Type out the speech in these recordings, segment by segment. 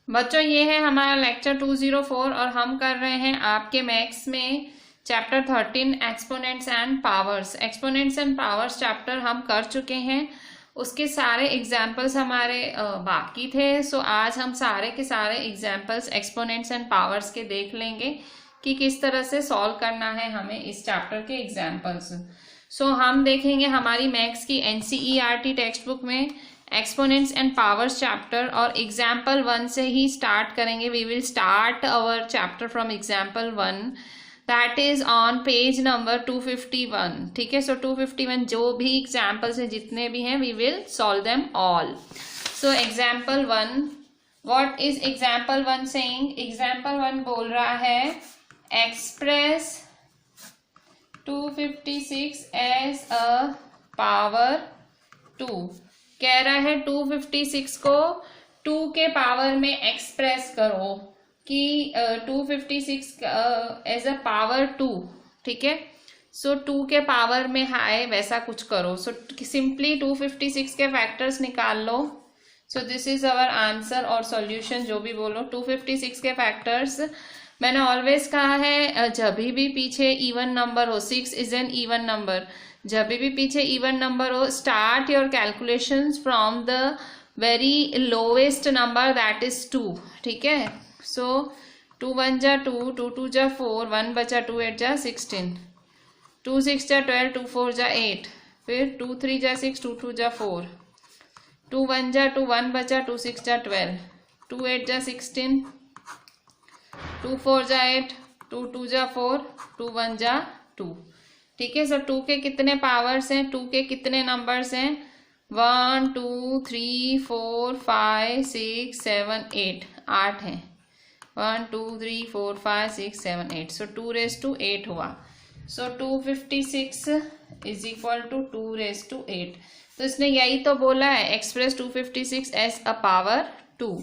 बच्चों ये है हमारा लेक्चर 204 और हम कर रहे हैं आपके मैथ्स में chapter 13 exponents and powers. Exponents and powers chapter हम कर चुके हैं, उसके सारे एग्जाम्पल्स हमारे बाकी थे। सो आज हम सारे के सारे एग्जाम्पल्स एक्सपोनेंट्स एंड पावर्स के देख लेंगे कि किस तरह से सॉल्व करना है हमें इस चैप्टर के एग्जाम्पल्स। सो हम देखेंगे हमारी मैथ्स की NCERT टेक्स्ट बुक में एक्सपोनेंट्स एंड पावर्स चैप्टर और एग्जाम्पल 1 से ही स्टार्ट करेंगे। We will start our chapter from example 1, that is on page number 251। ठीक है, सो 251 जो भी एग्जाम्पल्स हैं जितने भी हैं we will solve them all. So example 1, what is example 1 saying? Example 1 बोल रहा है एक्सप्रेस 256 एज अ पावर 2। कह रहा है 256 को 2 के पावर में एक्सप्रेस करो कि 256 एज अ पावर 2। ठीक है, सो 2 के पावर में है वैसा कुछ करो। सो सिंपली 256 के फैक्टर्स निकाल लो। So this is our answer और सॉल्यूशन, जो भी बोलो। 256 के फैक्टर्स मैंने ऑलवेज कहा है जब भी पीछे इवन नंबर हो, 6 इज एन इवन नंबर, जब भी पीछे इवन नंबर हो start your calculations from the very lowest number that is 2। ठीक है, सो 2 1 जा 2, 2 2 जा 4, 1 बचा 2 8 जा 16, 2 6 जा 12, 2 4 जा 8, फिर 2 3 जा 6, 2 2 जा 4, 2 1 जा 2, 1 बचा 2 6 जा 12, 2 8 जा 16, 2 4 जा 8, 2 2 जा 4, 2 1 जा 2। ठीक है, सो 2 के कितने पावर्स हैं, 2 के कितने नंबर्स हैं? 1 2 3 4 5 6 7 8, 8 हैं। 1 2 3 4 5 6 7 8, सो 2 रेज टू 8 हुआ। So 256 is equal to 2 raise to 8। तो इसने यही तो बोला है, express 256 as a power 2,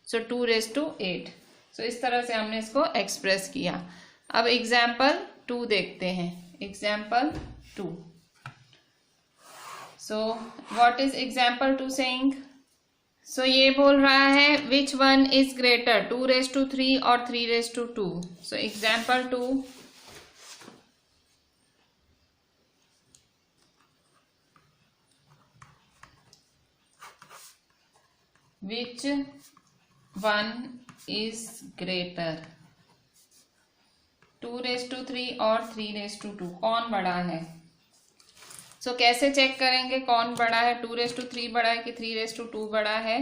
so 2 raise to 8। So इस तरह से हमने इसको एक्सप्रेस किया। अब एग्जाम्पल 2 देखते हैं। Example 2, so what is example 2 saying? So ये बोल रहा है which one is greater, 2 raise to 3 और 3 raise to 2। So example 2, which one is greater, 2 raise to 3 और 3 रेज टू 2, कौन बड़ा है? सो कैसे चेक करेंगे कौन बड़ा है? 2 रेज टू 3 बड़ा है कि 3 रेज टू 2 बड़ा है?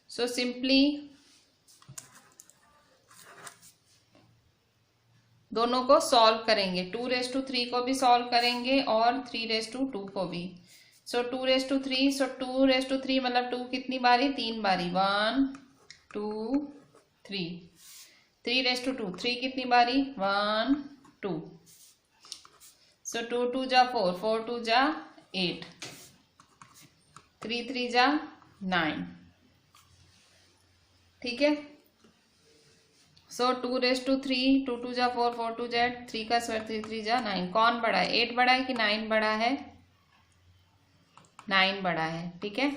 सो सिंपली दोनों को सॉल्व करेंगे, 2 रेज टू 3 को भी सॉल्व करेंगे और 3 रेज टू 2 को भी। So 2 raise to 3, so 2 raise to 3 मतलब 2 कितनी बारी? 3 बारी, 1 2 3। 3 रेज टू 2, 3 कितनी बारी? 1 2। सो 2 2 जा 4, 4 2 जा 8, 3 3 जा 9। ठीक है, सो 2 रेज टू 3, 2 2 जा 4, 4 2 जा 8, 3 का स्क्वायर 3 3 जा 9। कौन बड़ा है? 8 बड़ा है कि 9 बड़ा है? 9 बड़ा है। ठीक है,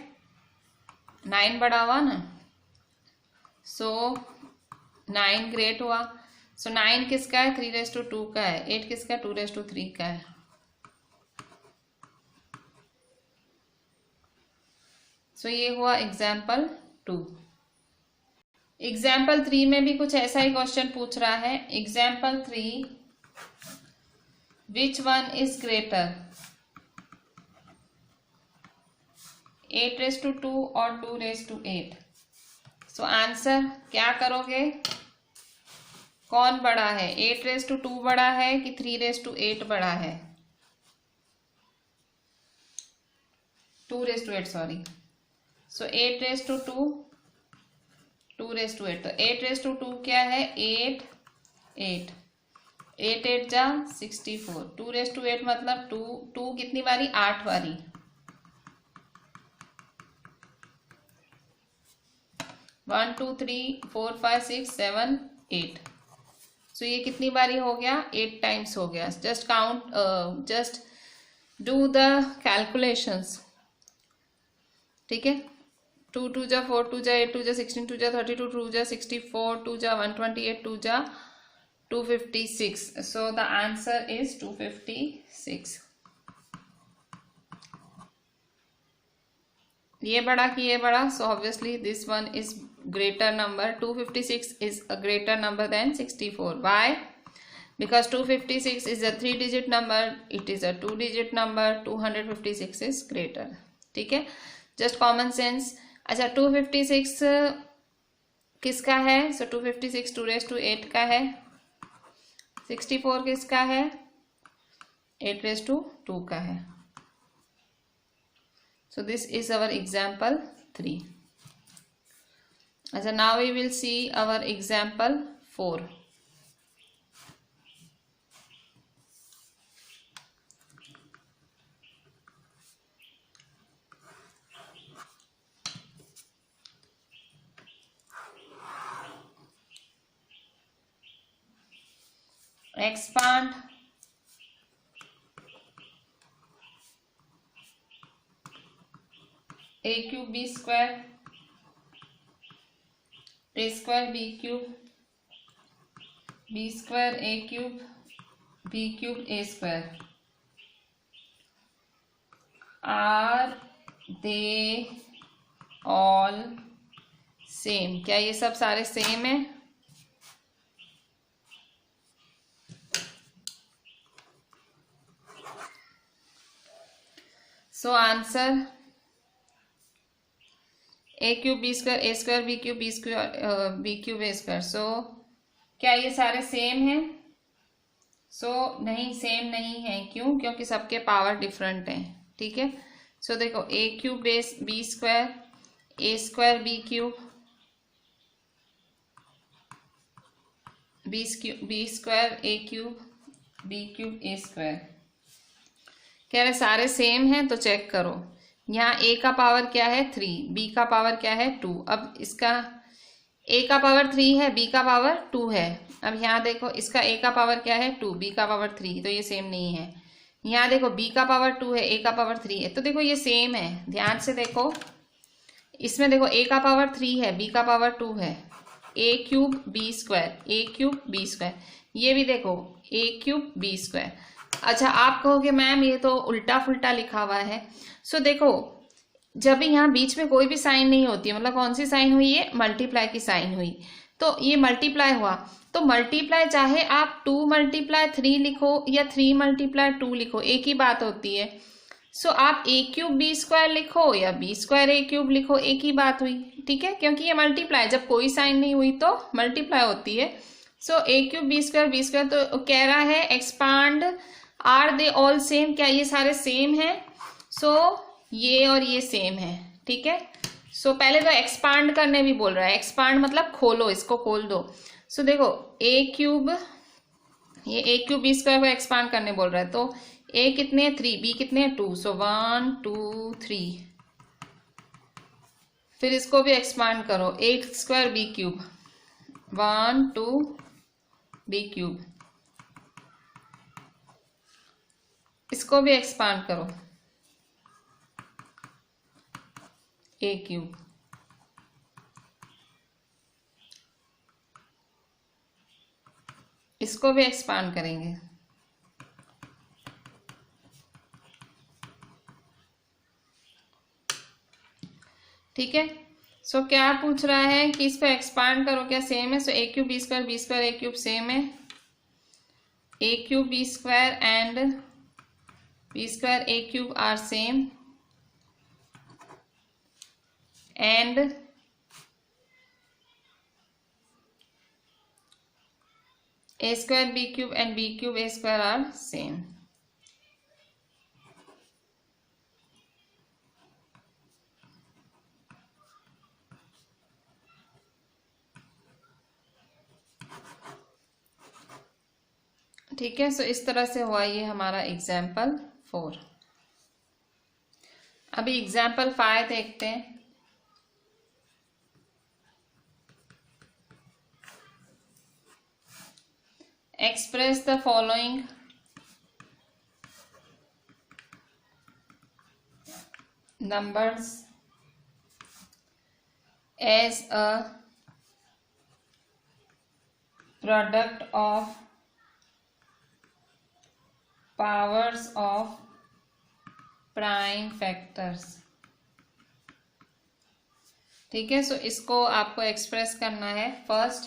9 बड़ा हुआ ना, सो 9 ग्रेट हुआ। सो 9 किसका है? 3 रेज टू 2 का है। 8 किसका? 2 रेज टू 3 का है। सो ये हुआ एग्जाम्पल 2। एग्जाम्पल 3 में भी कुछ ऐसा ही क्वेश्चन पूछ रहा है। Example 3, which one is greater, 8 raise to 2 और 2 रेज टू 8। सो आंसर क्या करोगे? कौन बड़ा है? 8 रेज टू 2 बड़ा है कि 3 रेज टू 8 बड़ा है? 2 raise to 8, sorry. So 8 raise to 2, 2 raise to 8, तो 8 रेज टू 2 क्या है? 8 8, 8 8 जा 64, 2 रेज टू 8 मतलब 2 2 कितनी बारी? 8 बारी। 1 2 3 4 5 6 7 8, सो ये कितनी बारी हो गया? 8 टाइम्स हो गया। Just count, just do the calculations. ठीक है, 2 2 जा 4 2 जा 8 2 जा 16 2 जा 32 2 जा 64 2 जा 128 2 जा 256. So the answer is 256. ये बड़ा कि ये बड़ा, so obviously this one is greater number. 256 is a greater number than 64. Why? Because 256 is a 3-digit number, it is a 2-digit number. 256 is greater. ठीक है, just common sense. अच्छा 256 किसका है? So 256 2 raised to 8 का है. 64 किसका है? 8 raised to 2 का है. So this is our example 3. अच्छा, now we will see our example 4. Expand a cube b square a square b cube b square a cube b cube a square. Are they all same? क्या ये सब सारे same है? So answer a cube b square a square b cube b square b cube a square. So क्या ये सारे same हैं? So नहीं, सेम नहीं है. क्यों? क्योंकि सबके पावर डिफरेंट हैं. ठीक है, सो देखो a cube b square a square b cube b square a cube b cube a square. कह रहे सारे सेम हैं, तो चेक करो. यहाँ a का पावर क्या है? 3, b का पावर क्या है? 2. अब इसका a का पावर 3 है, b का पावर 2 है. अब यहाँ देखो, इसका a का पावर क्या है? 2, b का पावर 3, तो ये सेम नहीं है. यहाँ देखो b का पावर 2 है, a का पावर 3 है, तो देखो ये सेम है. ध्यान से देखो, इसमें देखो a का पावर 3 है, b का पावर 2 है. a cube b square a cube b square. ये भी देखो a क्यूब b स्क्वायर. अच्छा, आप कहोगे मैम ये तो उल्टा फुल्टा लिखा हुआ है. सो देखो, जब भी यहाँ बीच में कोई भी साइन नहीं होती है, मतलब कौन सी साइन हुई है? मल्टीप्लाई की साइन हुई. तो ये मल्टीप्लाई हुआ, तो मल्टीप्लाई चाहे आप 2 मल्टीप्लाई 3 लिखो या 3 मल्टीप्लाई 2 लिखो, एक ही बात होती है. सो आप a क्यूब b स्क्वायर लिखो या b स्क्वायर a क्यूब लिखो, एक ही बात हुई. ठीक है, क्योंकि ये मल्टीप्लाई, जब कोई साइन नहीं हुई तो मल्टीप्लाई होती है. So a cube b square, तो कह रहा है expand are they all same. क्या ये सारे सेम हैं? सो ये और ये सेम है. ठीक है, सो पहले तो एक्सपांड करने भी बोल रहा है. एक्सपांड मतलब खोलो, इसको खोल दो. सो देखो a क्यूब, ये a क्यूब b स्क्वायर को एक्सपांड करने बोल रहा है, तो a कितने हैं? 3, b कितने हैं? 2. सो 1 2 3. फिर इसको भी एक्सपांड करो, a square b cube 1 2 b cube. इसको भी एक्सपांड करो, a क्यूब. इसको भी एक्सपांड करेंगे. ठीक है, सो क्या पूछ रहा है कि इस पे एक्सपांड करो, क्या सेम है? So a cube b square a cube same है. a cube b square and b square a cube are same, and a square b cube and b cube a square are same. ठीक है, सो इस तरह से हुआ ये हमारा example 4. अभी एग्जाम्पल 5 देखते हैं. Express the following numbers as a product of powers of prime factors. ठीक है, सो इसको आपको एक्सप्रेस करना है. First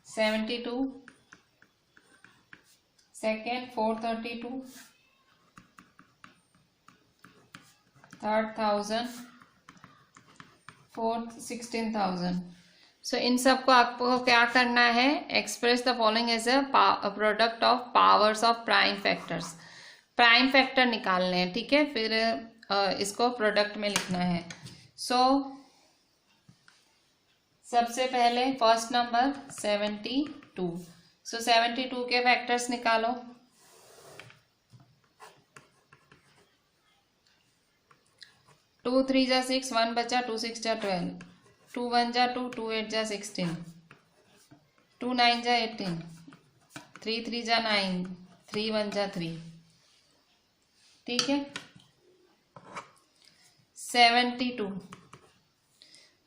72, second 432, third 1000, fourth 16,000. So इन सब को आपको क्या करना है, express the following as a product of powers of prime factors. Prime factor निकालने हैं. ठीक है, फिर इसको प्रोडक्ट में लिखना है. सो सबसे पहले फर्स्ट नंबर 72. सो 72 के फैक्टर्स निकालो. 2 3 जा 6, 1 बचा, 2 6 जा 12, 2 1 जा 2, 2 8 जा 16, 2 9 जा 18, 3 3 जा 9, 3 1 जा 3. ठीक है, 72.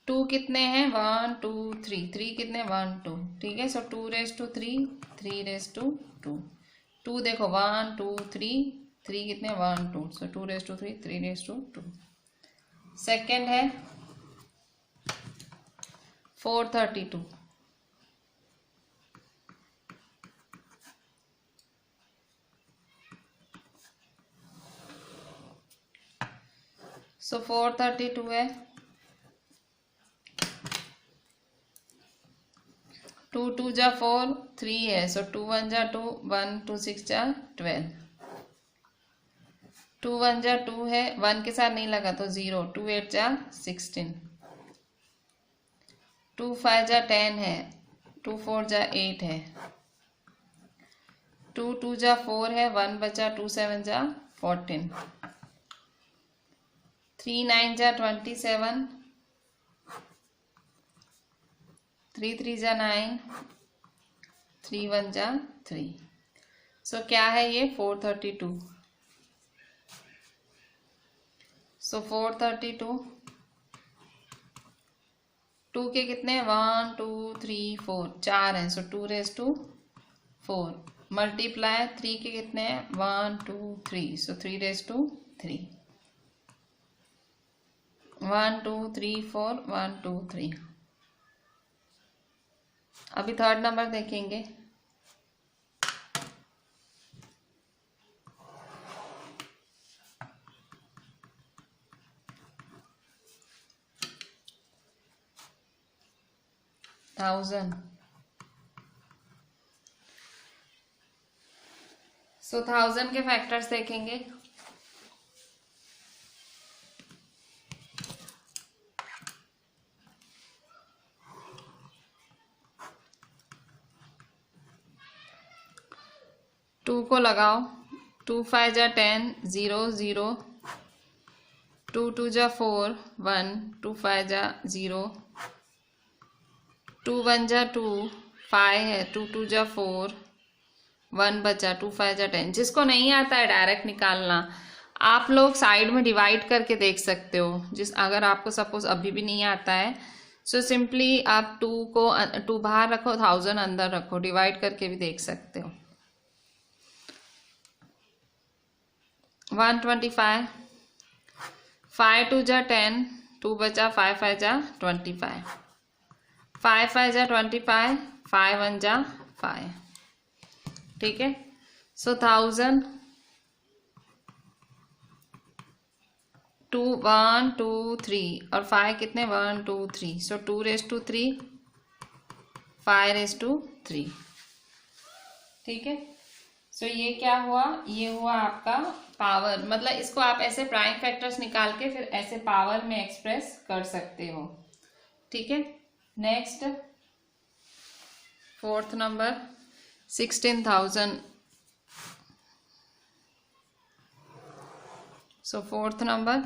2 कितने हैं, 1 2 3, 3 कितने 1 2. ठीक है, so 2 raise to 3, 3 raise to 2. 2 देखो 1 2 3, 3 कितने 1 2, so 2 raise to 3, 3 raise to 2. Second है 432. सो 432 है 2 2 जा 4, 3 है, सो 2 1 जा 2, 1 2 6 जा 12, 2 1 जा 2 है, 1 के साथ नहीं लगा तो 0, 2 8 जा 16, 2 5 जा 10 है, 2 4 जा 8 है, 2 2 जा 4 है, 1 बचा, 2 7 जा 14, 3 9 जा 27, 3 3 जा 9, 3 1 जा 3. सो क्या है ये 432. सो 432 2 के कितने 1 2 3 4, 4 हैं, सो 2 रेज टू 4, मल्टीप्लाई 3 के कितने हैं 1 2 3, सो 3 रेज टू 3, 1 2 3 4, 1 2 3. अभी थर्ड नंबर देखेंगे. थाउजेंड. सो 1000 के फैक्टर्स देखेंगे. टू को लगाओ. 2 5 जा 10, 0 0, 2 2 जा 4, 1, 2 5 जा 0, 2 1 जा 2, 5 है, 2 2 जा 4, 1 बचा, 2 5 जा 10. जिसको नहीं आता है डायरेक्ट निकालना, आप लोग साइड में डिवाइड करके देख सकते हो. अगर आपको सपोज अभी भी नहीं आता है, सो सिंपली आप 2 बाहर रखो, 1000 अंदर रखो, डिवाइड करके भी देख सकते हो. 125, 5 2 जा 10, 2 बचा, 5 5 जा 25, 5 5 जा 25, 5 1 जा 5. ठीक है, सो 1000 2 1 2 3 और 5 कितने 1 2 3, so 2 raise to 3, 5 raise to 3. ठीक है, सो ये क्या हुआ, ये हुआ आपका पावर. मतलब इसको आप ऐसे प्राइम फैक्टर्स निकाल के फिर ऐसे पावर में एक्सप्रेस कर सकते हो. ठीक है, नेक्स्ट फोर्थ नंबर 16,000. सो फोर्थ नंबर,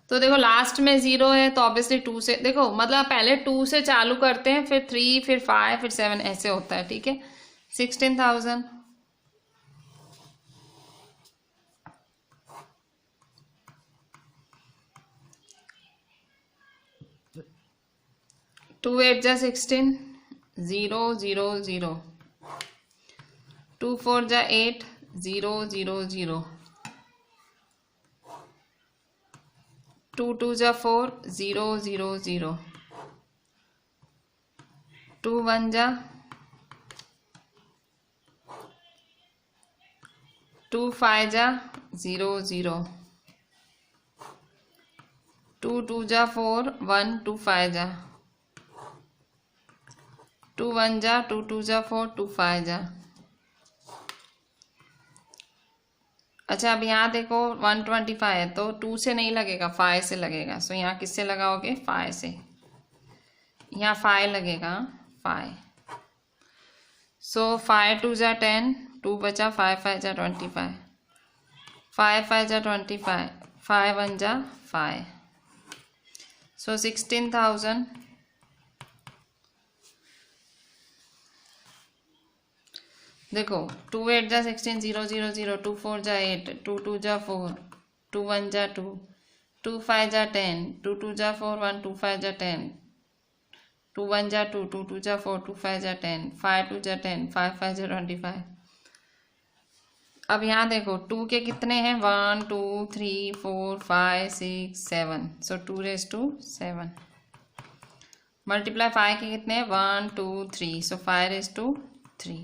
तो देखो लास्ट में 0 है, तो ऑब्वियसली 2 से देखो, मतलब पहले 2 से चालू करते हैं, फिर 3 फिर 5 फिर 7 ऐसे होता है. ठीक है, 16,000. 2 8 जा 16, 0 0 0, 2 4 जा 8, 0 0 0, 2 2 जा 4, 0 0 0, 2 1 जा 2 5 जा 0 0, 2 2 जा 4, 1 2 5 जा, 2 1 जा 2 2 जा 4, 2 5 जा। अच्छा अब यहाँ देखो 125 है तो 2 से नहीं लगेगा, 5 से लगेगा। सो यहाँ किससे लगाओगे? 5 से। यहाँ 5 लगेगा, 5। सो 5 2 जा 10, 2 बचा, 5 5 जा 25, 5 5 जा 25, 5 1 जा 5। सो 16,000। देखो 2 8 जा 16, 0 0 0, 2 4 जा 8, 2 2 जा 4, 2 1 जा 2, 2 5 जा 10, 2 2 जा 4, 1 2 5 जा 10, 2 1 जा 2, 2 2 जा 4, 2 5 जा 10, 5 2 जा 10, 5 5 जा 25। अब यहाँ देखो 2 के कितने हैं? 1 2 3 4 5 6 7। सो 2 raised to 7 मल्टीप्लाई 5 के कितने हैं? 1 2 3। सो 5 raised to 3।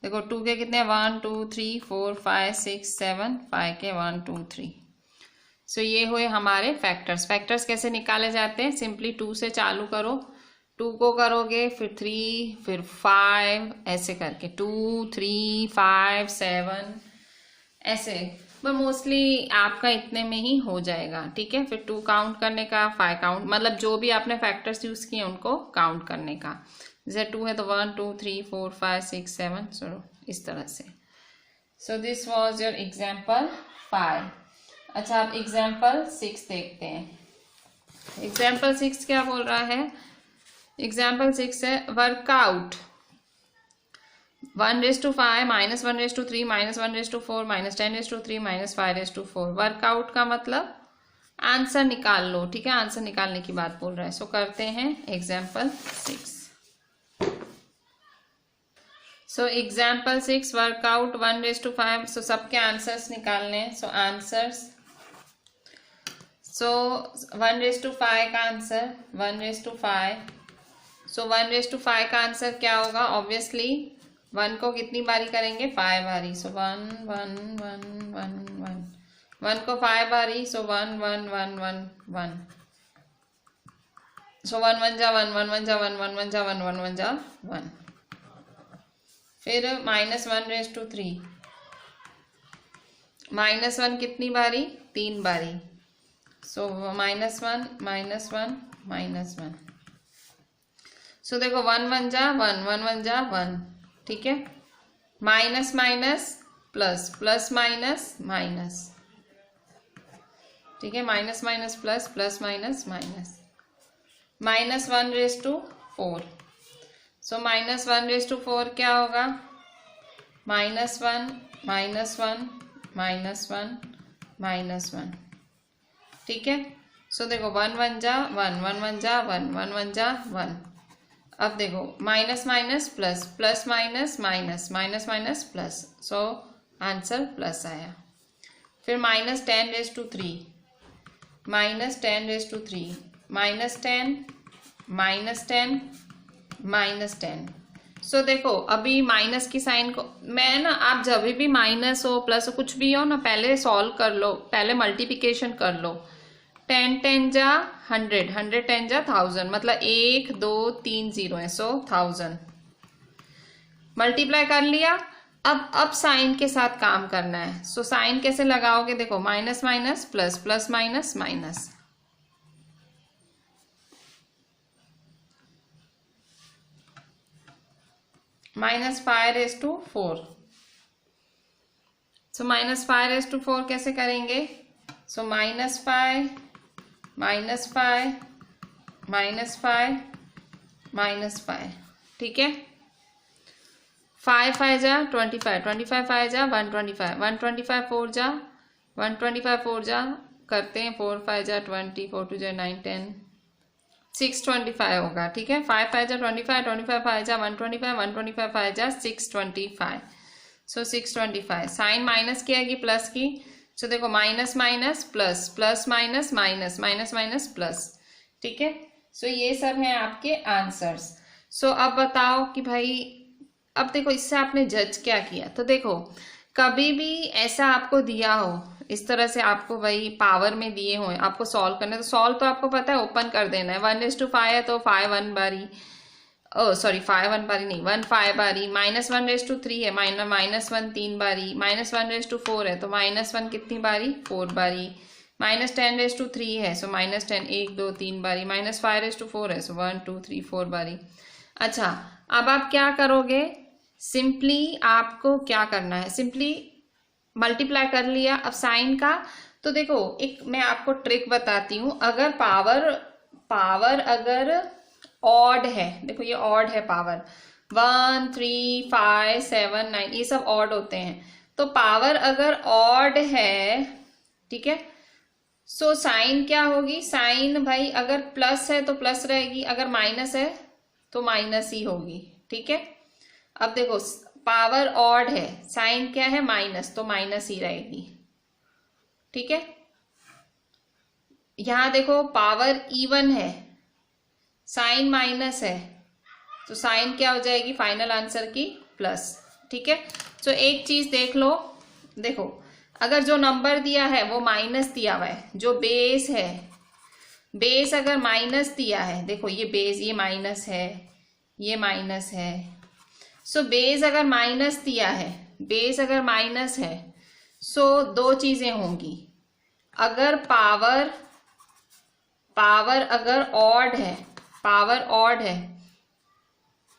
देखो 2 के कितने? 1 2 3 4 5 6 7, 5 के 1 2 3। सो ये हुए हमारे फैक्टर्स। फैक्टर्स कैसे निकाले जाते हैं? सिंपली 2 से चालू करो, 2 को करोगे, फिर 3, फिर 5, ऐसे करके 2 3 5 7 ऐसे। पर मोस्टली आपका इतने में ही हो जाएगा, ठीक है। फिर 2 काउंट करने का, 5 काउंट, मतलब जो भी आपने फैक्टर्स यूज किए उनको काउंट करने का। जैसे 2 है तो 1 2 3 4 5 6 7, सो इस तरह से। So this was your example 5। अच्छा अब एग्जाम्पल 6 देखते हैं। एग्जाम्पल 6 क्या बोल रहा है? एग्जाम्पल 6 है वर्कआउट 1:5 -1:3 -1:4 -10:3 -5:4। वर्कआउट का मतलब आंसर निकाल लो, ठीक है। आंसर निकालने की बात बोल रहा है। सो करते हैं एग्जाम्पल 6। So example 6 workout 1:5। सो सबके आंसर्स निकालने हैं। सो आंसर्स, सो 1:5 का आंसर 1:5। सो 1:5 का आंसर क्या होगा? ऑब्वियसली 1 को कितनी बारी करेंगे? 5 बारी। सो 1 1 1 1 1, 1 को 5 बारी। सो 1 1 1 1 1। सो 1 1 जा 1, 1 1 जा 1, 1 1 जा 1, 1 1 जा 1। फिर -1:3, -1 कितनी बारी? 3 बारी। सो -1 -1 -1। सो देखो 1 1 जा 1, 1 1 जा 1, ठीक है। Minus minus plus, plus minus minus, ठीक है। Minus minus plus, plus minus minus. -1:4। सो -1:4 क्या होगा? -1 -1 -1 -1, ठीक है। सो देखो 1 1 जा 1, 1 1 जा 1, 1 1 जा 1। अब देखो minus minus plus, plus minus minus, minus minus plus. So answer plus आया। फिर -10⁻3, -10⁻3, -10 -10। सो देखो अभी माइनस की साइन को मैं ना, आप जब भी माइनस हो प्लस हो कुछ भी हो ना, पहले सॉल्व कर लो, पहले मल्टीप्लिकेशन कर लो। 10 10 जा 100, 100 10 जा 1000, मतलब 1 2 3 0 है। सो 1000 मल्टीप्लाई कर लिया। अब साइन के साथ काम करना है। सो साइन कैसे लगाओगे? देखो minus minus plus, plus minus minus. -5/4। सो -5/4 कैसे करेंगे? सो -5 -5 -5 ठीक है। 5 5 जा 25, 25 5 जा 125, 125 4 जा 125 4 जा करते हैं 4 5 जा 20, 4 2 जा 9 10 625 होगा, ठीक है। 5 5 जा 25, 25 5 जा 125, 125 5 जा 625, सो 625। साइन माइनस की आएगी प्लस की, सो देखो minus minus plus, plus minus minus, minus minus plus, ठीक है। सो ये सब हैं आपके आंसर्स। सो अब बताओ कि भाई, अब देखो इससे आपने जज क्या किया। तो देखो कभी भी ऐसा आपको दिया हो, इस तरह से आपको वही पावर में दिए हुए, आपको सॉल्व करना है, तो सॉल्व तो आपको पता है ओपन कर देना है। 1:5 है तो 5 1 बारी, सॉरी 5 1 बारी नहीं, 1 5 बारी, -1/3 है, -1 3 बारी, -1/4 है तो -1 कितनी बारी, 4 बारी, -10/3 है सो -10 1 2 3 बारी, -5/4 है सो 1 2 3 4 बारी। अच्छा, अब आप क्या करोगे, सिंपली आपको क्या करना है, सिंपली मल्टीप्लाई कर लिया। अब साइन का तो देखो एक मैं आपको ट्रिक बताती हूं, अगर पावर अगर ऑड है, देखो ये ऑड है पावर, 1 3 5 7 9 ये सब ऑड होते हैं, तो पावर अगर ऑड है, ठीक है, सो साइन क्या होगी, साइन भाई अगर प्लस है तो प्लस रहेगी, अगर माइनस है तो माइनस ही होगी, ठीक है। अब देखो पावर ऑड है, साइन क्या है माइनस, तो माइनस ही रहेगी, ठीक है। यहां देखो पावर इवन है, साइन माइनस है, तो साइन क्या हो जाएगी फाइनल आंसर की प्लस, ठीक है। तो एक चीज देख लो, देखो अगर जो नंबर दिया है वो माइनस दिया हुआ है, जो बेस है, बेस अगर माइनस दिया है, देखो ये बेस, ये माइनस है, ये माइनस है, सो बेस अगर माइनस दिया है, बेस अगर माइनस है, सो दो चीजें होंगी, अगर पावर अगर ऑड है, पावर ऑड है,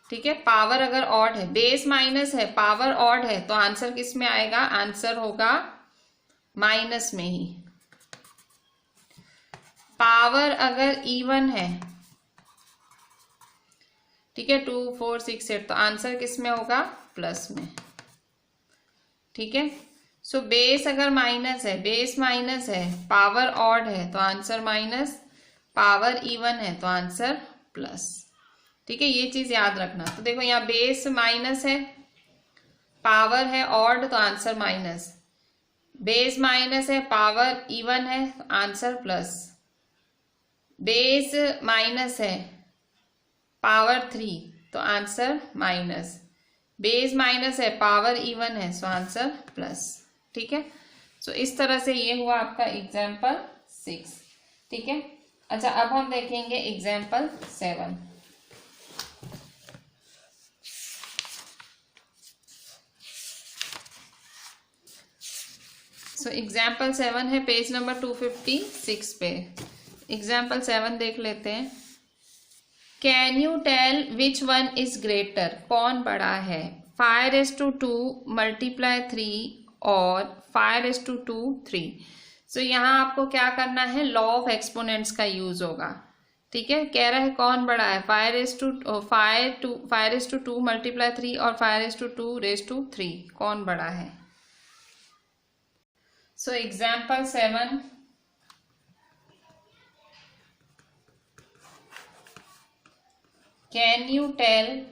ठीक है, पावर अगर ऑड है, बेस माइनस है, पावर ऑड है, तो आंसर किस में आएगा, आंसर होगा माइनस में ही। पावर अगर इवन है, ठीक है, 2 4 6 8, तो आंसर किस में होगा, प्लस में, ठीक है। सो बेस अगर माइनस है, बेस माइनस है, पावर ऑड है, तो आंसर माइनस, पावर इवन है तो आंसर प्लस, ठीक है, ये चीज याद रखना। तो देखो यहाँ बेस माइनस है, पावर है ऑड, तो आंसर माइनस, बेस माइनस है, पावर इवन है, तो आंसर प्लस, बेस माइनस है, पावर 3, तो आंसर माइनस, बेस माइनस है, पावर इवन है, सो आंसर प्लस, ठीक है। सो इस तरह से ये हुआ आपका एग्जाम्पल 6, ठीक है। अच्छा, अब हम देखेंगे एग्जाम्पल 7। सो एग्जाम्पल 7 है पेज नंबर 256 पे। एग्जाम्पल 7 देख लेते हैं। Can you tell which one is greater, कौन बड़ा है, 5/2 मल्टीप्लाई 3 और 5/2 3। सो यहाँ आपको क्या करना है, लॉ ऑफ एक्सपोनेंट्स का यूज होगा, ठीक है। कह रहा है कौन बड़ा है, 5/2 मल्टीप्लाई 3 और 5/2 कौन बड़ा है। So example 7, can you tell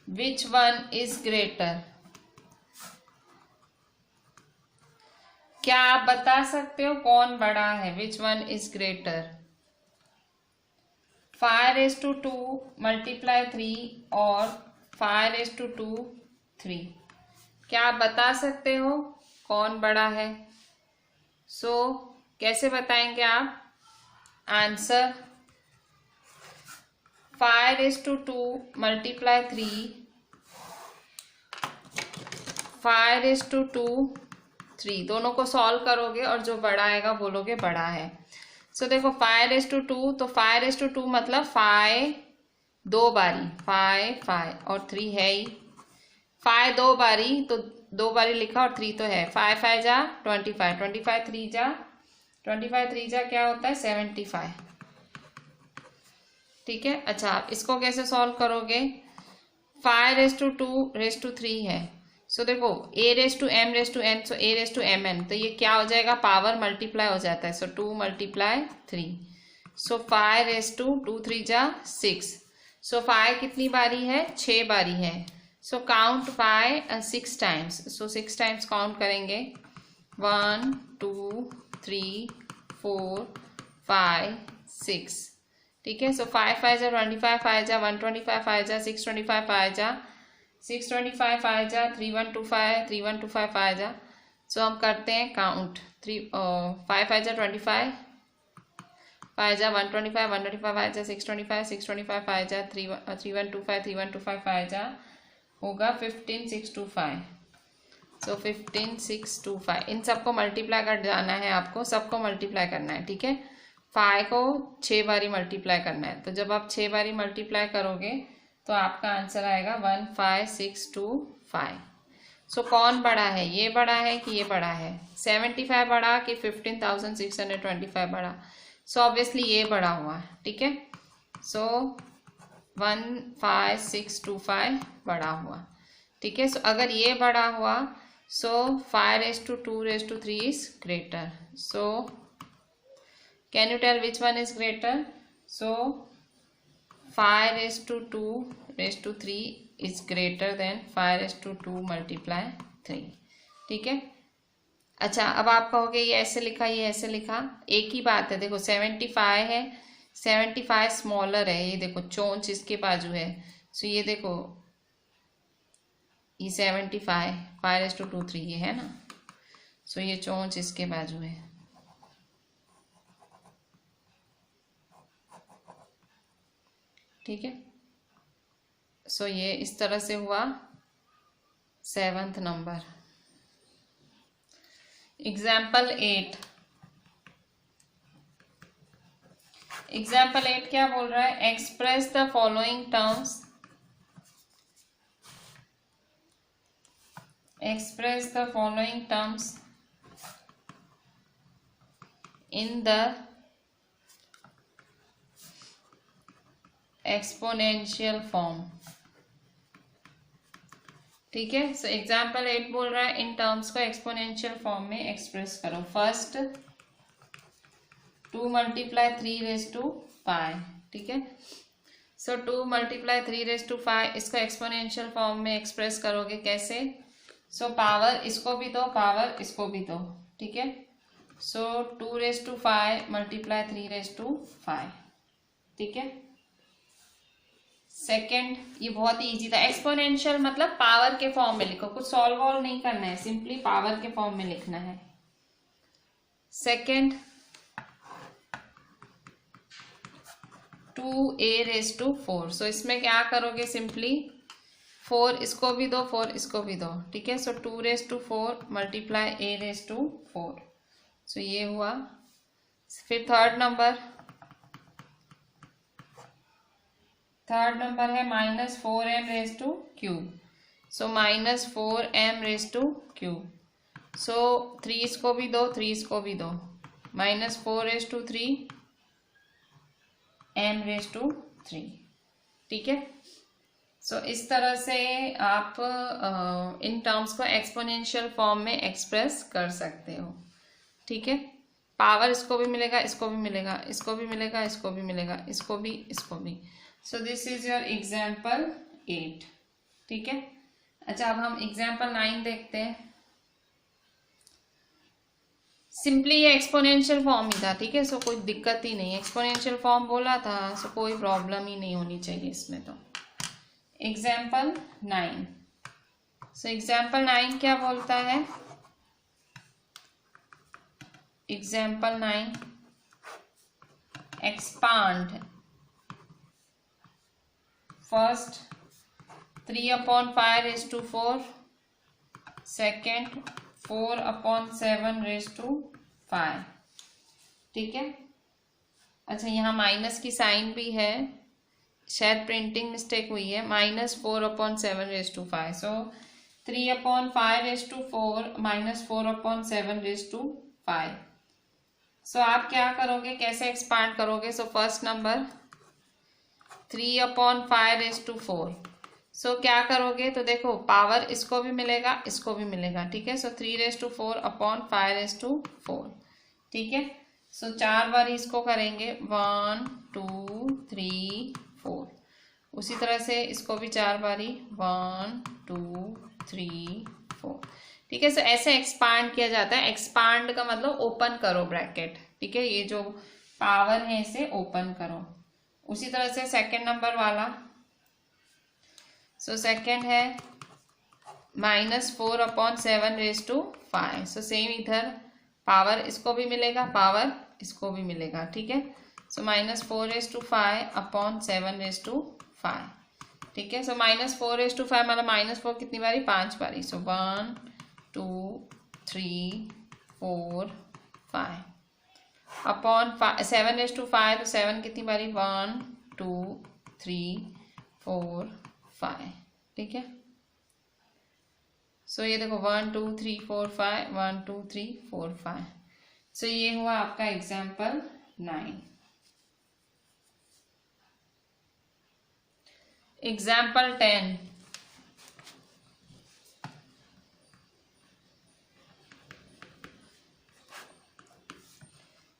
which one is greater, क्या आप बता सकते हो कौन बड़ा है, which one is greater. 5/2 multiply 3 और 5/2 3, क्या आप बता सकते हो कौन बड़ा है। सो कैसे बताएंगे आप, आंसर 5/2 मल्टीप्लाई 3, 5/2 3, दोनों को सॉल्व करोगे और जो बड़ा आएगा बोलोगे बड़ा है। सो देखो 5/2, तो 5/2 मतलब 5 2 बारी, 5 5 और 3 है ही, 5 2 बारी तो 2 बारी लिखा और 3 तो है, 5 5 जा 25, 25 3 जा 25 3 जा क्या होता है 75, ठीक है। अच्छा, आप इसको कैसे सॉल्व करोगे, 5/2 3 है, सो देखो a/m/n, सो a/mn, तो ये क्या हो जाएगा, पावर मल्टीप्लाई हो जाता है, so 2 multiply 3, so 5 raise to 2 3 जा 6। सो 5 कितनी बारी है, 6 बारी है। So count 5 6 times. सो 6 टाइम्स काउंट करेंगे, 1 2 3 4 5 6। ठीक है, सो 5 5 जा 25, 5 जा 125, 5 जा 625, 5 जा 625, 5 जा 3125, 3125, 5 जा। सो हम करते हैं काउंट, 5 5 जा 25, 5 जा 125, 125, 5 जा 625, 625, 5 जा 3125, 3125, 5 जा होगा 15625। सो 15625, इन सबको मल्टीप्लाई कर जाना है, आपको सबको मल्टीप्लाई करना है। ठीक है, 5 को 6 बारी मल्टीप्लाई करना है। तो जब आप 6 बारी मल्टीप्लाई करोगे तो आपका आंसर आएगा 15625। सो कौन बड़ा है, ये बड़ा है कि ये बड़ा है, 75 बड़ा कि 15,625 बड़ा? सो ऑब्वियसली ये बड़ा हुआ। ठीक है, सो 15625 बड़ा हुआ। ठीक है, सो अगर ये बड़ा हुआ सो 5:2:3 is greater. So can you tell which one is greater? So 5:2:3 is greater than 5:2 multiply 3। ठीक है, अच्छा अब आप कहोगे ये ऐसे लिखा, ये ऐसे लिखा, एक ही बात है। देखो 75 है, 75 स्मॉलर है, ये देखो चोंच इसके बाजू है। सो ये देखो ये 75 5:2:3 ये है ना, सो ये चोंच इसके बाजू है। ठीक है, सो ये इस तरह से हुआ 7th नंबर। एग्जाम्पल 8, एग्जाम्पल 8 क्या बोल रहा है, express the following terms, express the following terms in the exponential form. ठीक है, सो एग्जाम्पल 8 बोल रहा है इन टर्म्स को एक्सपोनेंशियल फॉर्म में एक्सप्रेस करो। फर्स्ट 2 × 3⁵. ठीक है, सो 2 × 3⁵ इसको एक्सपोनेंशियल फॉर्म में एक्सप्रेस करोगे कैसे? सो पावर इसको भी दो, पावर इसको भी दो। ठीक है, सो 2⁵ × 3⁵. ठीक है, सेकेंड, ये बहुत ही इजी था। एक्सपोनेंशियल मतलब पावर के फॉर्म में लिखो, कुछ सॉल्व वॉल्व नहीं करना है, सिंपली पावर के फॉर्म में लिखना है। Second 2a⁴. सो इसमें क्या करोगे, सिंपली 4 इसको भी दो, 4 इसको भी दो। ठीक है, सो 2⁴ मल्टीप्लाई a⁴. सो ये हुआ। फिर थर्ड नंबर है -4m⁵. सो -4m⁵. सो 3 इसको भी दो, 3 इसको भी दो, -4⁵ m⁵. ठीक है, सो इस तरह से आप इन टर्म्स को एक्सपोनेंशियल फॉर्म में एक्सप्रेस कर सकते हो। ठीक है, पावर इसको भी मिलेगा, इसको भी मिलेगा, इसको भी मिलेगा, इसको भी मिलेगा, इसको भी, इसको भी। सो दिस इज योर एग्जाम्पल 8। ठीक है, अच्छा अब हम एग्जाम्पल 9 देखते हैं। सिंपली ये एक्सपोनेंशियल फॉर्म ही था। ठीक है, सो कोई दिक्कत ही नहीं, एक्सपोनेंशियल फॉर्म बोला था, सो कोई प्रॉब्लम ही नहीं होनी चाहिए इसमें। तो एग्जाम्पल 9, सो एग्जाम्पल 9 क्या बोलता है, एग्जाम्पल 9 एक्सपांड फर्स्ट 3/5⁴. सेकेंड 4/7⁵. ठीक है, अच्छा यहाँ माइनस की साइन भी है, शायद प्रिंटिंग मिस्टेक हुई है, -4/7⁵. सो 3/5⁴ -4/7⁵. सो आप क्या करोगे, कैसे एक्सपांड करोगे? So first number 3/5⁴. सो क्या करोगे, तो देखो पावर इसको भी मिलेगा, इसको भी मिलेगा। ठीक है, सो 3⁴/5⁴. ठीक है, सो 4 बार इसको करेंगे, 1 2 3 4। उसी तरह से इसको भी 4 बारी, 1 2 3 4। ठीक है, सो ऐसे एक्सपांड किया जाता है। एक्सपांड का मतलब ओपन करो ब्रैकेट। ठीक है, ये जो पावर है इसे ओपन करो। उसी तरह से सेकंड नंबर वाला, सो सेकंड है -4/7⁵। सो सेम इधर पावर इसको भी मिलेगा, पावर इसको भी मिलेगा। ठीक है, सो -4/5/7⁵। ठीक है, सो -4/5 मतलब -4 कितनी बारी, 5 बारी। सो 1 2 3 4 5 अपॉन 7/5 तो 7 कितनी बारी, 1 2 3 4 5। ठीक है, सो ये देखो 1 2 3 4 5, 1 2 3 4 5। सो ये हुआ आपका example 9। Example 10,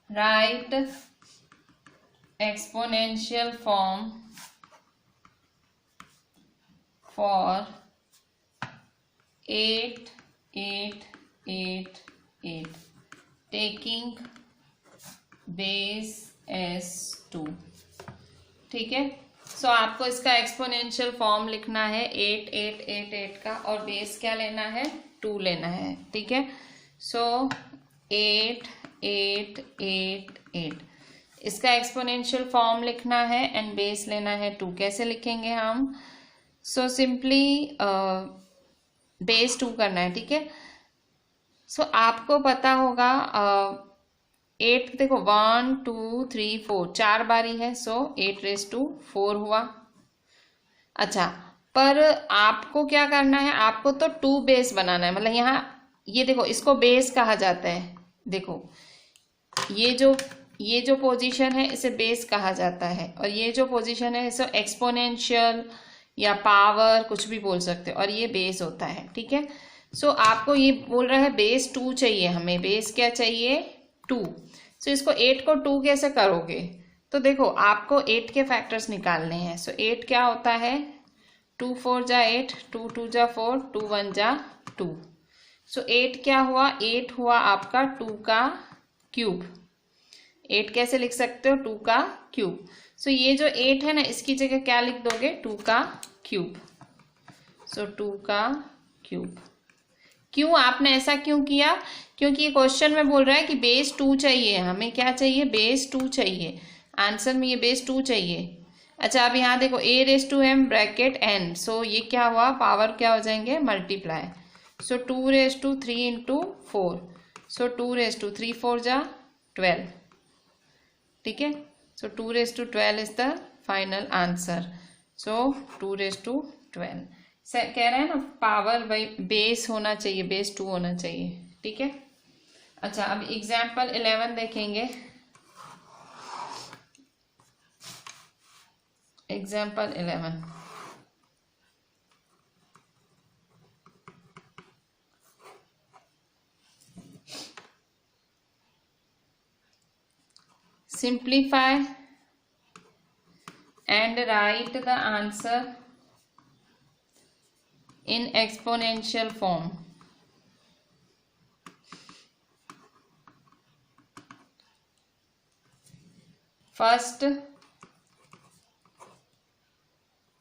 right exponential form for 8 8 8 8 taking base S 2। ठीक है, सो आपको इसका एक्सपोनेंशियल फॉर्म लिखना है 8 8 8 8 का, और बेस क्या लेना है, 2 लेना है। ठीक है, सो 8 8 8 8 इसका एक्सपोनेंशियल फॉर्म लिखना है एंड बेस लेना है 2। कैसे लिखेंगे हम, सो सिंपली बेस 2 करना है। ठीक है, सो आपको पता होगा 8 देखो 1 2 3 4 4 बारी है, सो 8⁴ हुआ। अच्छा, पर आपको क्या करना है, आपको तो 2 बेस बनाना है। मतलब यहाँ ये देखो, इसको बेस कहा जाता है। देखो ये जो पोजीशन है इसे बेस कहा जाता है, और ये जो पोजीशन है इसे एक्सपोनेंशियल या पावर कुछ भी बोल सकते हो, और ये बेस होता है। ठीक है, सो आपको ये बोल रहा है बेस 2 चाहिए, हमें बेस क्या चाहिए, 2। सो इसको 8 को 2 कैसे करोगे, तो देखो आपको 8 के फैक्टर्स निकालने हैं। सो 8 क्या होता है, 2 4 जा 8, 2 2 जा 4, 2 1 जा 2। सो 8 क्या हुआ, 8 हुआ आपका 2 का क्यूब। 8 कैसे लिख सकते हो, 2 का क्यूब। सो ये जो 8 है ना, इसकी जगह क्या लिख दोगे, 2 का क्यूब। सो 2 का क्यूब। क्यों आपने ऐसा क्यों किया, क्योंकि ये क्वेश्चन में बोल रहा है कि बेस 2 चाहिए, हमें क्या चाहिए, बेस 2 चाहिए। आंसर में ये बेस 2 चाहिए। अच्छा, अब यहाँ देखो a⁻m ब्रैकेट n, सो ये क्या हुआ, पावर क्या हो जाएंगे, मल्टीप्लाई। सो 2�3 × 4, सो 2⁵ 4 जा 12। ठीक है, सो 2⁻12 इज द फाइनल आंसर। सो 2⁻12 कह रहे हैं ना, पावर बाई बेस होना चाहिए, बेस 2 होना चाहिए। ठीक है, अच्छा अब एग्जाम्पल 11 देखेंगे। Example 11, simplify and write the answer in exponential form. First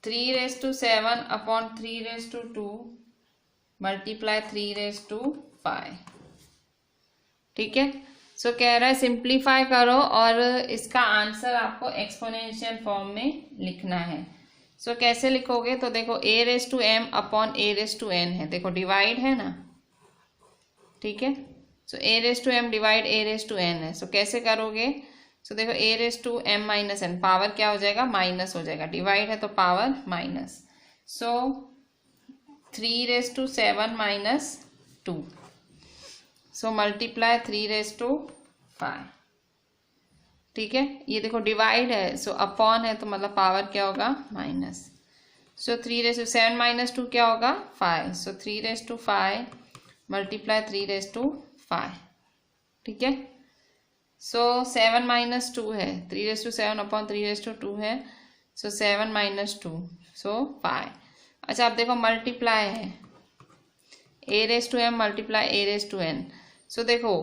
3⁷ multiply 3⁵. ठीक है, सो कह रहा है सिंप्लीफाई करो और इसका आंसर आपको एक्सपोनेंशियल फॉर्म में लिखना है। सो कैसे लिखोगे, तो देखो a⁻m/a⁻n है, देखो डिवाइड है ना। ठीक है, सो a⁻m डिवाइड a⁻n है। सो कैसे करोगे, सो देखो a⁻m-n पावर क्या हो जाएगा, माइनस हो जाएगा, डिवाइड है तो पावर माइनस। सो 3⁷ - 2, सो मल्टीप्लाई 3⁵. ठीक है, ये देखो डिवाइड है, सो अपॉन है तो मतलब पावर क्या होगा, माइनस। सो 3⁷7 - 2 क्या होगा, 5। सो 3⁵ मल्टीप्लाई 3⁵. ठीक है, सो 7 माइनस 2 है, 3/7 अपॉन 3/2 है, सो 7 माइनस 2, सो 5। अच्छा अब देखो मल्टीप्लाई है, a⁻m मल्टीप्लाई a⁻n। सो देखो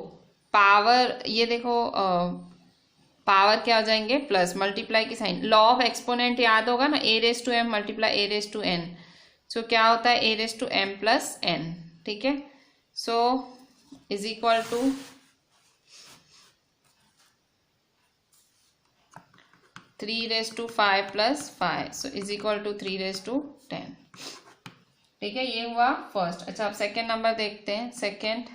पावर, ये देखो पावर क्या हो जाएंगे प्लस, मल्टीप्लाई की साइन, लॉ ऑफ एक्सपोनेंट याद होगा ना, a⁻m मल्टीप्लाई a⁻n। सो क्या होता है a⁻m प्लस n, ठीक है। So is equal to 3/5 plus 5, so is equal to 3/10, ठीक है। ये हुआ फर्स्ट। अच्छा अब सेकेंड नंबर देखते हैं। सेकेंड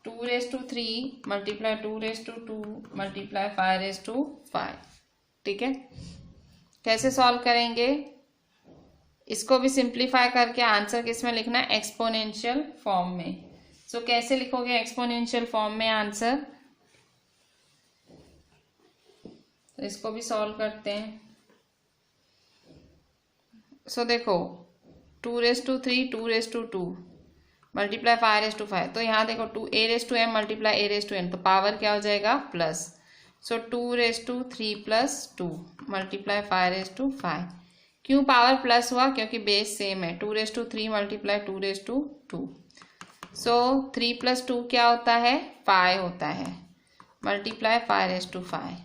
2/3 मल्टीप्लाई 2/2 मल्टीप्लाई 5/5, ठीक है। कैसे सॉल्व करेंगे, इसको भी सिंप्लीफाई करके आंसर किस में लिखना है, एक्सपोनेंशियल फॉर्म में। सो कैसे लिखोगे एक्सपोनेंशियल फॉर्म में आंसर, तो इसको भी सॉल्व करते हैं। सो देखो 2/3 2/2 मल्टीप्लाई 5/5, तो यहाँ देखो 2 a⁻m मल्टीप्लाई a⁻n, तो पावर क्या हो जाएगा प्लस। सो 2/3 प्लस 2 मल्टीप्लाई 5/5। क्यों पावर प्लस हुआ, क्योंकि बेस सेम है, 2/3 मल्टीप्लाई 2/2। सो 3 प्लस 2 क्या होता है 5 होता है, मल्टीप्लाई 5/5।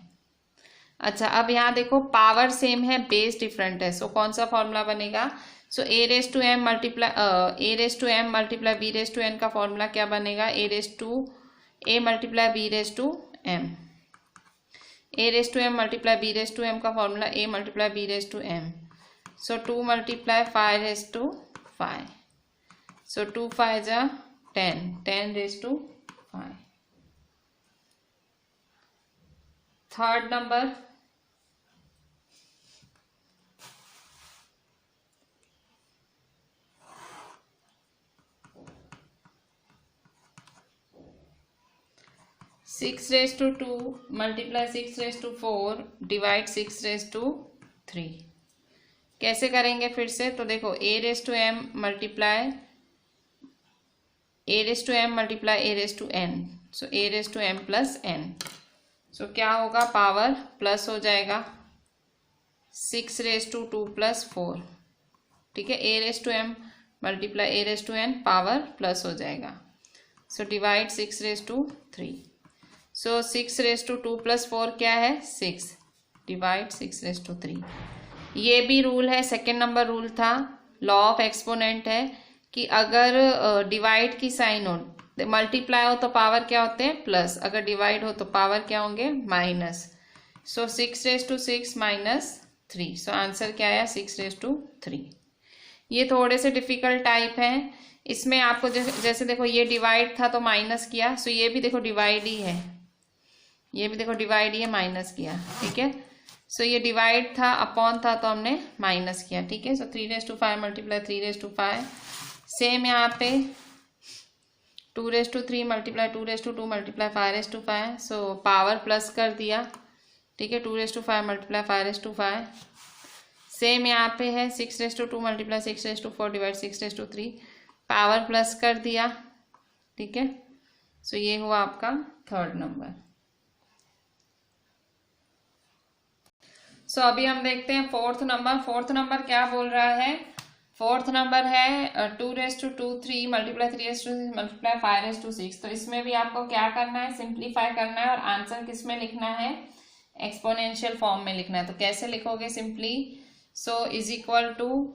अच्छा अब यहाँ देखो पावर सेम है, बेस डिफरेंट है, सो कौन सा फॉर्मूला बनेगा, सो a⁻m मल्टीप्लाई b⁻n का फॉर्मूला क्या बनेगा, a multiply b⁻m, a⁻m multiply b⁻m का formula a multiply b⁻m। So 2 multiply 5/5, सो 2 5 जा 10, 10/5। Third number 6/2 multiply 6/4 divide 6/3। कैसे करेंगे फिर से, तो देखो a⁻m मल्टीप्लाई a⁻n, सो a⁻m प्लस n। सो क्या होगा, पावर प्लस हो जाएगा 6/2 प्लस 4, ठीक है। a⁻m multiply a⁻n power plus हो जाएगा, सो डिवाइड 6/3। सो 6/2 प्लस 4 क्या है 6, डिवाइड 6/3। ये भी रूल है, सेकेंड नंबर रूल था, लॉ ऑफ एक्सपोनेंट है कि अगर डिवाइड की साइन हो, मल्टीप्लाई हो तो पावर क्या होते हैं प्लस, अगर डिवाइड हो तो पावर क्या होंगे माइनस। सो 6/6 माइनस 3, सो आंसर क्या आया 6/3। ये थोड़े से डिफिकल्ट टाइप हैं, इसमें आपको जैसे देखो ये डिवाइड था तो माइनस किया, सो ये भी देखो डिवाइड ही है, ये भी देखो डिवाइड ही है, माइनस किया, ठीक है। सो ये डिवाइड था अपॉन था तो हमने माइनस किया, ठीक है। सो 3/5 मल्टीप्लाई 3/5, सेम यहाँ पे 2/3 multiply 2/2 multiply 5/5, so power plus कर दिया, ठीक है। 2/5 मल्टीप्लाई 5/5, सेम यहाँ पे है 6/2 मल्टीप्लाई 6/4 डिवाइड 6/3, पावर प्लस कर दिया, ठीक है। सो ये हुआ आपका थर्ड नंबर। सो अभी हम देखते हैं फोर्थ नंबर। फोर्थ नंबर क्या बोल रहा है, फोर्थ नंबर है 2/3 मल्टीप्लाई 3/6 मल्टीप्लाई 5/6। तो इसमें भी आपको क्या करना है, सिंप्लीफाई करना है और आंसर किस में लिखना है, एक्सपोनेंशियल फॉर्म में लिखना है। तो कैसे लिखोगे simply, so is equal to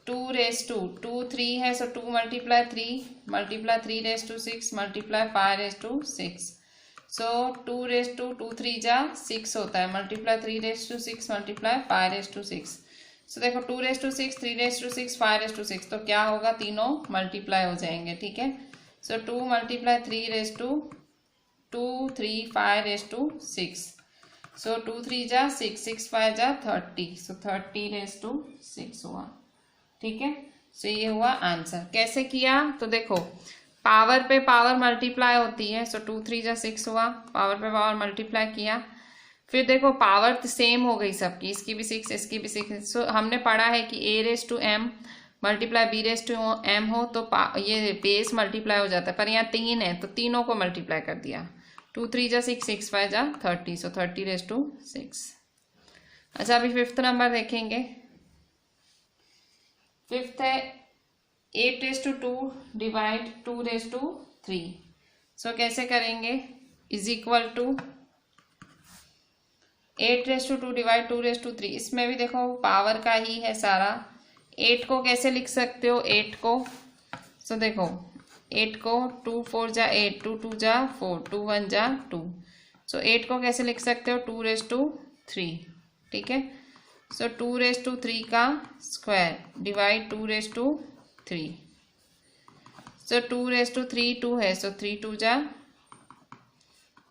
2 3 है, so 2 multiply 3 multiply 3/6 multiply 5/6। So 2/2 3 जा 6 होता है, मल्टीप्लाई 3/6 मल्टीप्लाई 5/6। सो देखो 2/6 3/6 5/6, तो क्या होगा, तीनों मल्टीप्लाई हो जाएंगे, ठीक है। सो 2 मल्टीप्लाई 3/2 3 5/6, सो 2 3 जा 6 6 5 जा 30, सो 30/6 हुआ, ठीक है। सो ये हुआ आंसर। कैसे किया, तो देखो पावर पे पावर मल्टीप्लाई होती है, सो 2 3 जा 6 हुआ, पावर पे पावर मल्टीप्लाई किया, फिर देखो पावर सेम हो गई सबकी, इसकी भी 6 इसकी भी 6। सो हमने पढ़ा है कि a⁻m मल्टीप्लाई b⁻m हो तो ये बेस मल्टीप्लाई हो जाता है, पर यहाँ 3 है तो तीनों को मल्टीप्लाई कर दिया, 2 3 जा 6, 6 5 जा 30, सो 30⁻6। अच्छा, अभी फिफ्थ नंबर देखेंगे। फिफ्थ है 8⁻2 डिवाइड 2⁻3। सो कैसे करेंगे, इज इक्वल टू 8⁻2 डिवाइड 2⁻3। इसमें भी देखो पावर का ही है सारा। 8 को कैसे लिख सकते हो, 8 को, सो देखो 8 को 2 4 जा 8, 2 2 जा 4, 2 1 जा 2। सो 8 को कैसे लिख सकते हो, 2⁻3, ठीक है। सो 2⁻3 का स्क्वायर डिवाइड 2⁻3। सो 2⁻3 2 है, सो 3 2 जा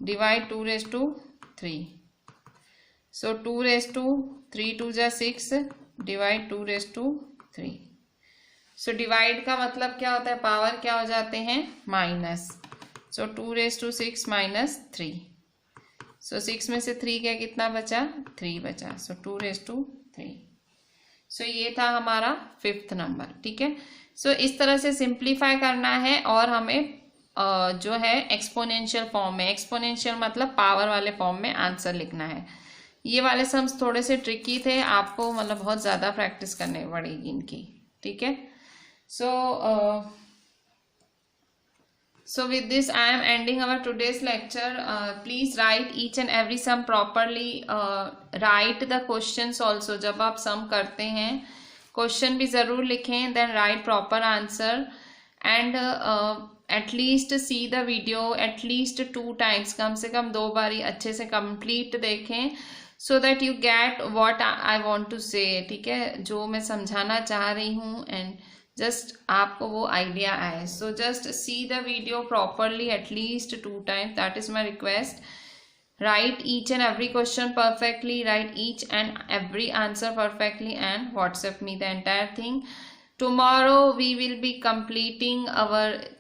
डिवाइड 2⁻3। सो 2⁻3 2 जा 6 डिवाइड 2⁻3। सो डिवाइड का मतलब क्या होता है, पावर क्या हो जाते हैं, माइनस। सो 2⁻6 -3। सो 6 में से 3 क्या, कितना बचा, 3 बचा। सो 2⁻3। सो ये था हमारा फिफ्थ नंबर, ठीक है। सो इस तरह से सिंप्लीफाई करना है और हमें जो है एक्सपोनेंशियल फॉर्म में, एक्सपोनेंशियल मतलब पावर वाले फॉर्म में आंसर लिखना है। ये वाले सम्स थोड़े से ट्रिकी थे, आपको मतलब बहुत ज़्यादा प्रैक्टिस करनी पड़ेगी इनकी, ठीक है। So with this I am ending our today's lecture. Please write each and every sum properly. Write the questions also. जब आप sum करते हैं क्वेश्चन भी ज़रूर लिखें, then write proper answer and at least see the video at least 2 times. कम से कम 2 बारी अच्छे से complete देखें, so that you get what I want to say, ठीक है, जो मैं समझाना चाह रही हूँ, and जस्ट आपको वो आइडिया आए। So just see the video properly at least 2 times, that is my request. Right each and every question perfectly, right each and every answer perfectly and WhatsApp me the entire thing. Tomorrow we will be completing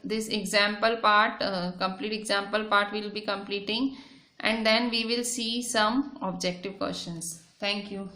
this example part, complete example part we will be completing, and then we will see some objective questions. Thank you.